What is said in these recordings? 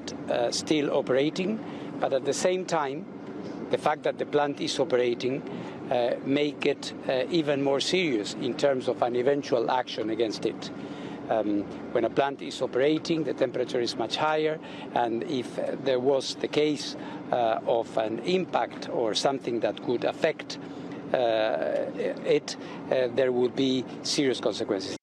plant still operating, but at the same time, the fact that the plant is operating make it even more serious in terms of an eventual action against it. When a plant is operating, the temperature is much higher, and if there was the case of an impact or something that could affect there would be serious consequences.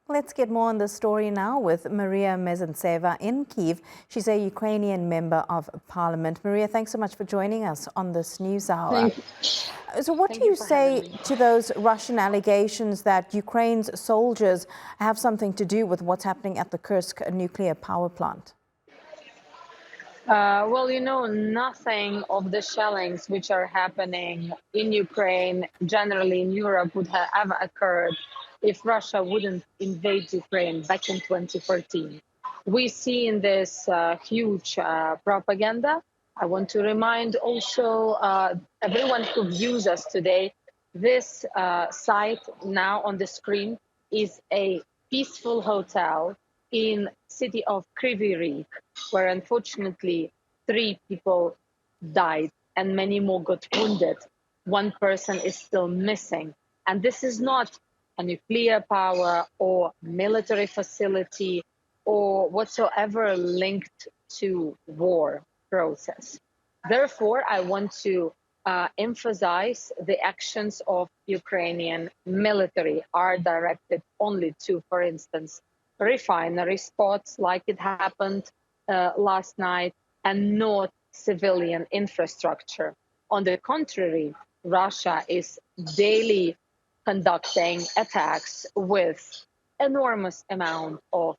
Let's get more on the story now with Mariia Mezentseva in Kyiv. She's a Ukrainian member of parliament. Mariia, thanks so much for joining us on this news hour. Thank you. So what do you say to those Russian allegations that Ukraine's soldiers have something to do with what's happening at the Kursk nuclear power plant? Well, you know, nothing of the shellings which are happening in Ukraine, generally in Europe, would have ever occurred if Russia wouldn't invade Ukraine back in 2014. We see in this huge propaganda. I want to remind also everyone who views us today, this site now on the screen is a peaceful hotel in city of Kryvyi Rih, where unfortunately 3 people died and many more got wounded. 1 person is still missing. And this is not a nuclear power or military facility or whatsoever linked to war process. Therefore, I want to emphasize the actions of Ukrainian military are directed only to, for instance, refinery spots like it happened last night, and not civilian infrastructure. On the contrary, Russia is daily conducting attacks with enormous amount of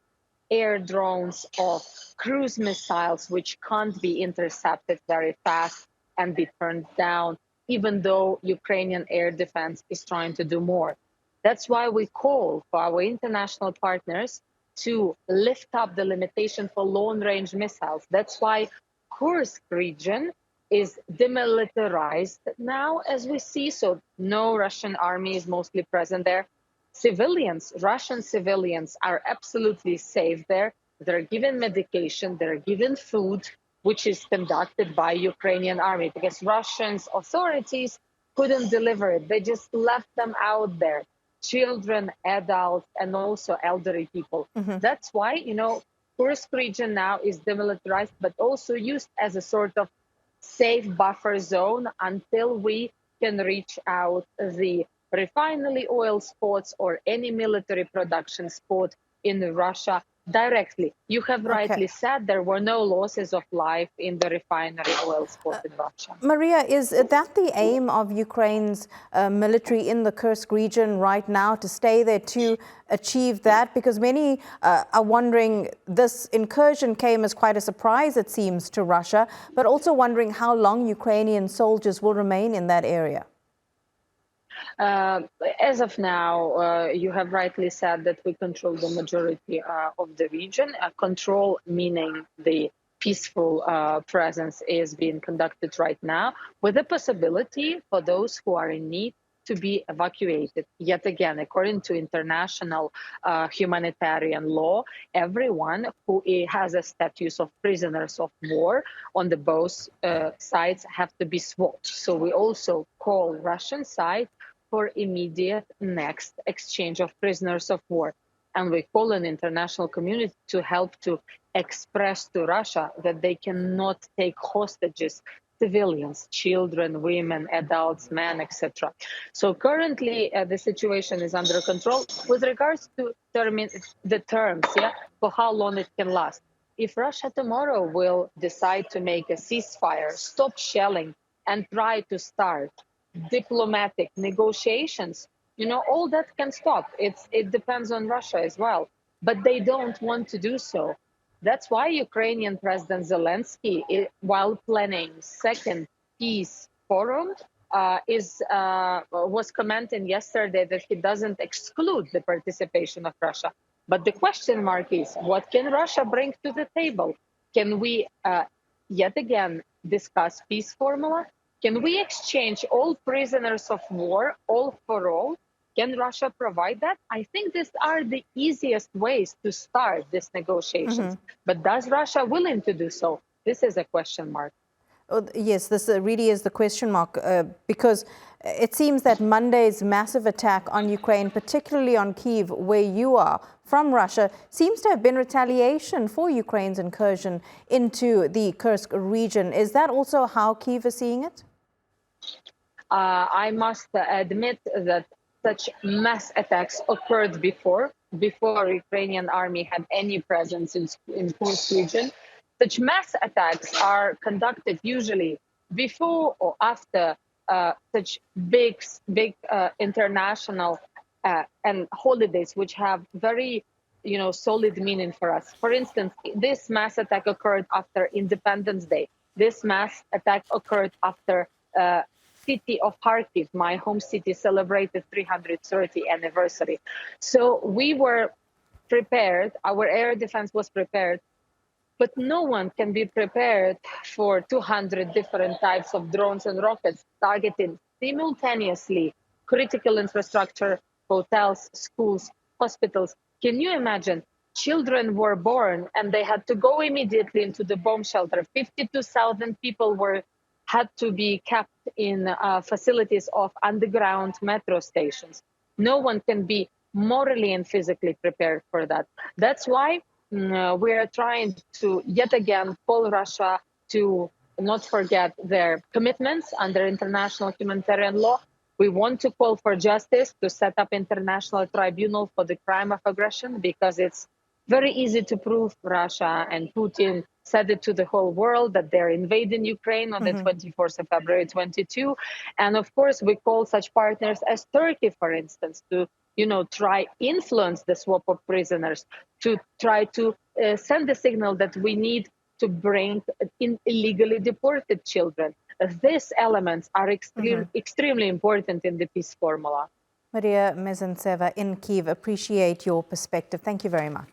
air drones, of cruise missiles, which can't be intercepted very fast and be turned down, even though Ukrainian air defense is trying to do more. That's why we call for our international partners to lift up the limitation for long-range missiles. That's why Kursk region is demilitarized now, as we see, so no Russian army is mostly present there. Civilians, Russian civilians are absolutely safe there. They're given medication, they're given food, which is conducted by Ukrainian army, because Russian authorities couldn't deliver it. They just left them out there. Children, adults, and also elderly people. That's why, you know, Kursk region now is demilitarized, but also used as a sort of safe buffer zone until we can reach out the refinery oil spots or any military production spot in Russia directly. You have rightly said there were no losses of life in the refinery oil spot in Russia. Mariia, is that the aim of Ukraine's military in the Kursk region right now, to stay there to achieve that? Because many are wondering, this incursion came as quite a surprise, it seems, to Russia, but also wondering how long Ukrainian soldiers will remain in that area. As of now, you have rightly said that we control the majority of the region. Control meaning the peaceful presence is being conducted right now, with the possibility for those who are in need to be evacuated. Yet again, according to international humanitarian law, everyone who has a status of prisoners of war on the both sides have to be swapped. So we also call Russian side for immediate next exchange of prisoners of war. And we call on the international community to help to express to Russia that they cannot take hostages civilians, children, women, adults, men, etc. So currently the situation is under control. With regards to the terms, for how long it can last. If Russia tomorrow will decide to make a ceasefire, stop shelling, and try to start diplomatic negotiations, you know, all that can stop. It depends on Russia as well, but they don't want to do so. That's why Ukrainian President Zelensky, while planning second peace forum, was commenting yesterday that he doesn't exclude the participation of Russia. But the question mark is, what can Russia bring to the table? Can we yet again discuss peace formula? Can we exchange all prisoners of war, all for all? Can Russia provide that? I think these are the easiest ways to start these negotiations. But does Russia willing to do so? This is a question mark. Oh, yes, this really is the question mark, because it seems that Monday's massive attack on Ukraine, particularly on Kyiv, where you are, from Russia, seems to have been retaliation for Ukraine's incursion into the Kursk region. Is that also how Kyiv is seeing it? I must admit that such mass attacks occurred before Ukrainian army had any presence in Kursk region. Such mass attacks are conducted usually before or after such big international and holidays, which have very solid meaning for us. For instance, this mass attack occurred after Independence Day. This mass attack occurred after city of Kharkiv, my home city, celebrated 330th anniversary. So we were prepared, our air defense was prepared, but no one can be prepared for 200 different types of drones and rockets targeting simultaneously critical infrastructure, hotels, schools, hospitals. Can you imagine? Children were born and they had to go immediately into the bomb shelter. 52,000 people had to be kept in facilities of underground metro stations. No one can be morally and physically prepared for that. That's why we are trying to yet again call Russia to not forget their commitments under international humanitarian law. We want to call for justice, to set up international tribunal for the crime of aggression, because it's very easy to prove. Russia and Putin said it to the whole world that they're invading Ukraine on the 24th of February 22. And of course, we call such partners as Turkey, for instance, to try influence the swap of prisoners, to try to send the signal that we need to bring in illegally deported children. These elements are extremely important in the peace formula. Mariia Mezentseva in Kyiv, appreciate your perspective. Thank you very much.